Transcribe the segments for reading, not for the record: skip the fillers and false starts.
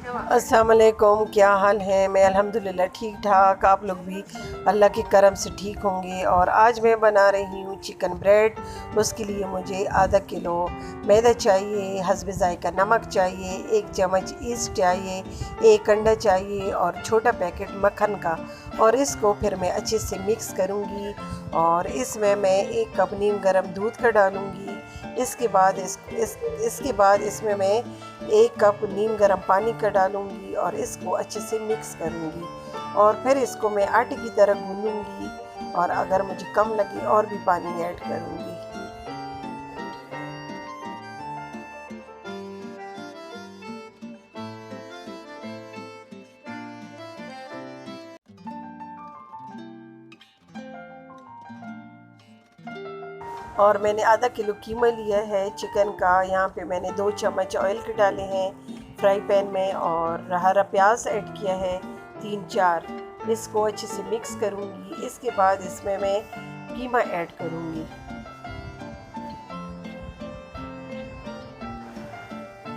अस्सलाम वालेकुम, क्या हाल है। मैं अल्हम्दुलिल्लाह ठीक ठाक, आप लोग भी अल्लाह के करम से ठीक होंगे। और आज मैं बना रही हूँ चिकन ब्रेड। उसके लिए मुझे आधा किलो मैदा चाहिए, हस्ब ज़ायका नमक चाहिए, 1 चम्मच ईस्ट चाहिए, 1 अंडा चाहिए और छोटा पैकेट मक्खन का। और इसको फिर मैं अच्छे से मिक्स करूँगी और इसमें मैं 1 कप नीम गर्म दूध का डालूँगी। इसके बाद इसमें मैं 1 कप नीम गर्म पानी का डालूंगी और इसको अच्छे से मिक्स करूंगी। और फिर इसको मैं आटे की तरह गूंदूंगी और अगर मुझे कम लगे और भी पानी ऐड करूंगी। और मैंने आधा किलो कीमा लिया है चिकन का। यहाँ पे मैंने 2 चम्मच ऑयल के डाले हैं फ्राई पैन में और हरा प्याज ऐड किया है 3-4। इसको अच्छे से मिक्स करूँगी। इसके बाद इसमें मैं कीमा ऐड करूँगी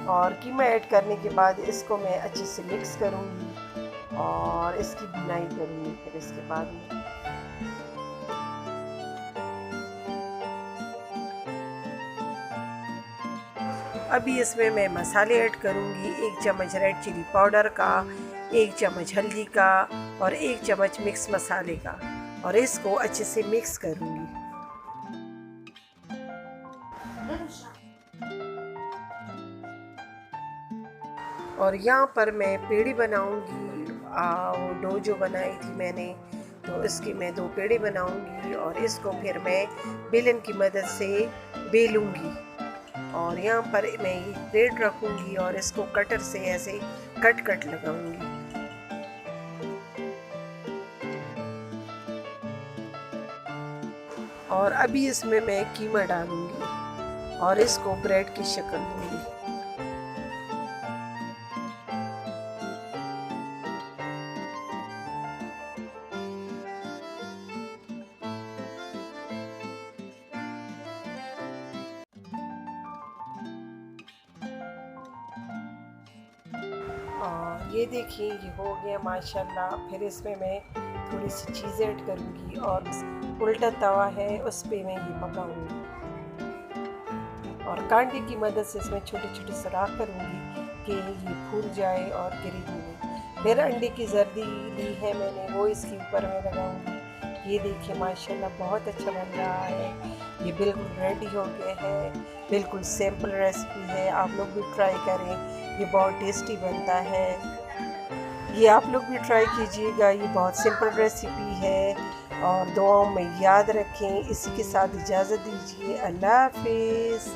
और कीमा ऐड करने के बाद इसको मैं अच्छे से मिक्स करूँगी और इसकी भुनाई करूँगी। फिर इसके बाद में अभी इसमें मैं मसाले ऐड करूँगी। 1 चम्मच रेड चिली पाउडर का, 1 चम्मच हल्दी का और 1 चम्मच मिक्स मसाले का और इसको अच्छे से मिक्स करूँगी। और यहाँ पर मैं पेड़ी बनाऊँगी। वो डो जो बनाई थी मैंने, तो इसकी मैं 2 पेड़ी बनाऊँगी और इसको फिर मैं बेलन की मदद से बेलूँगी। और यहाँ पर मैं ये ब्रेड रखूँगी और इसको कटर से ऐसे कट लगाऊँगी। और अभी इसमें मैं कीमा डालूँगी और इसको ब्रेड की शक्ल दूँगी। और ये देखिए ये हो गया माशाल्लाह। फिर इसमें मैं थोड़ी सी चीज़ ऐड करूँगी और उल्टा तवा है उस पर मैं ये पकाऊँगी और कांटे की मदद से इसमें छोटे छोटे सुराख करूँगी कि ये फूल जाए और गिरे नहीं। फिर अंडे की जर्दी ली है मैंने, वो इसके ऊपर मैं लगाऊँगी। ये देखिए माशाल्लाह बहुत अच्छा बन रहा है। ये बिल्कुल रेडी हो गया है। बिल्कुल सिंपल रेसिपी है, आप लोग भी ट्राई करें। ये बहुत टेस्टी बनता है। ये आप लोग भी ट्राई कीजिएगा। ये बहुत सिंपल रेसिपी है और दुआओं में याद रखें। इसी के साथ इजाज़त दीजिए। अल्लाह हाफिज़।